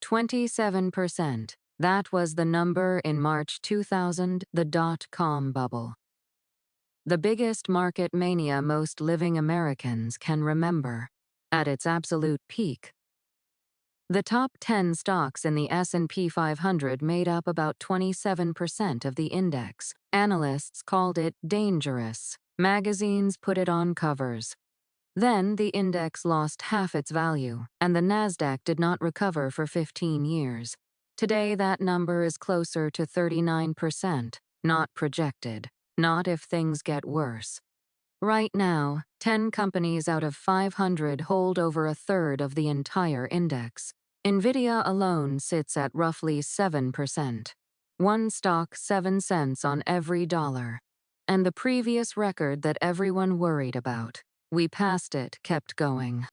27%. That was the number in March 2000, the dot-com bubble. The biggest market mania most living Americans can remember. At its absolute peak, the top 10 stocks in the S&P 500 made up about 27% of the index. Analysts called it dangerous. Magazines put it on covers. Then the index lost half its value, and the Nasdaq did not recover for 15 years. Today that number is closer to 39%, not projected, not if things get worse. Right now, 10 companies out of 500 hold over a third of the entire index. Nvidia alone sits at roughly 7%. One stock 7 cents on every dollar. And the previous record that everyone worried about, we passed it, kept going.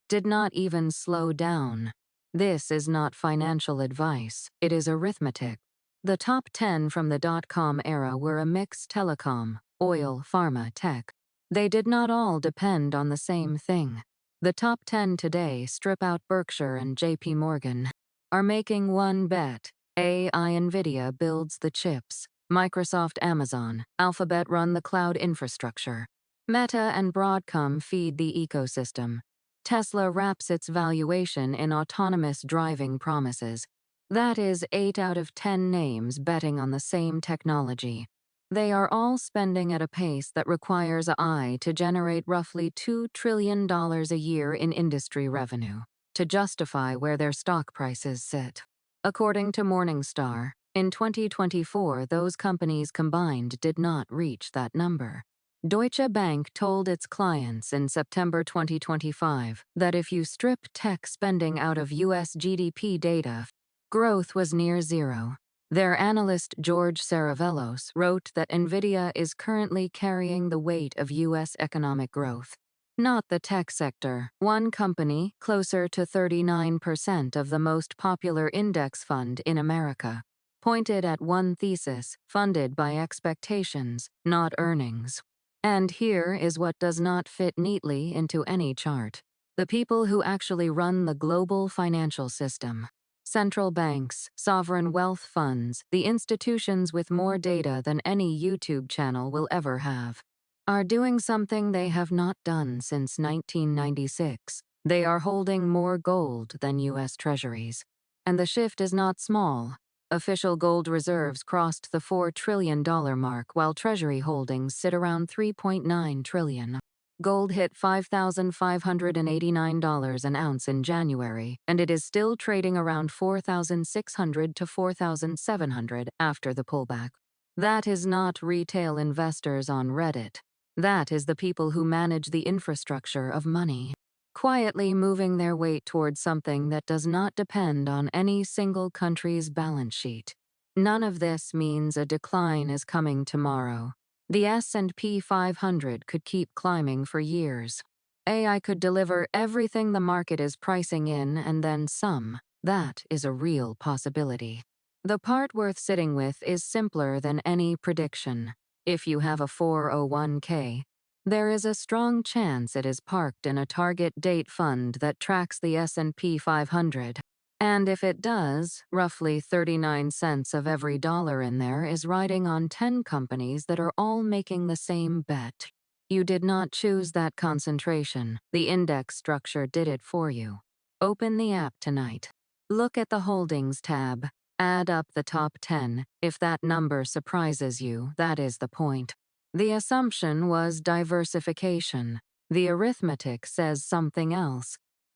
Did not even slow down. This is not financial advice, it is arithmetic. The top 10 from the dot-com era were a mix: telecom, oil, pharma, tech. They did not all depend on the same thing. The top 10 today, strip out Berkshire and JP Morgan, are making one bet. AI Nvidia builds the chips. Microsoft, Amazon, Alphabet run the cloud infrastructure. Meta and Broadcom feed the ecosystem. Tesla wraps its valuation in autonomous driving promises. That is 8 out of 10 names betting on the same technology. They are all spending at a pace that requires AI to generate roughly $2 trillion a year in industry revenue to justify where their stock prices sit. According to Morningstar, in 2024 those companies combined did not reach that number. Deutsche Bank told its clients in September 2025 that if you strip tech spending out of US GDP data, growth was near zero. Their analyst George Saravelos wrote that Nvidia is currently carrying the weight of US economic growth, not the tech sector. One company, closer to 39% of the most popular index fund in America, pointed at one thesis: funded by expectations, not earnings. And here is what does not fit neatly into any chart. The people who actually run the global financial system. Central banks, sovereign wealth funds, the institutions with more data than any YouTube channel will ever have, are doing something they have not done since 1996. They are holding more gold than US Treasuries. And the shift is not small. Official gold reserves crossed the $4 trillion mark while Treasury holdings sit around $3.9 trillion. Gold hit $5,589 an ounce in January, and it is still trading around $4,600 to $4,700 after the pullback. That is not retail investors on Reddit. That is the people who manage the infrastructure of money, quietly moving their weight towards something that does not depend on any single country's balance sheet. None of this means a decline is coming tomorrow. The S&P 500 could keep climbing for years. AI could deliver everything the market is pricing in and then some. That is a real possibility. The part worth sitting with is simpler than any prediction. If you have a 401k, there is a strong chance it is parked in a target date fund that tracks the S&P 500. And if it does, roughly 39 cents of every dollar in there is riding on 10 companies that are all making the same bet. You did not choose that concentration. The index structure did it for you. Open the app tonight. Look at the Holdings tab. Add up the top 10. If that number surprises you, that is the point. The assumption was diversification. The arithmetic says something else.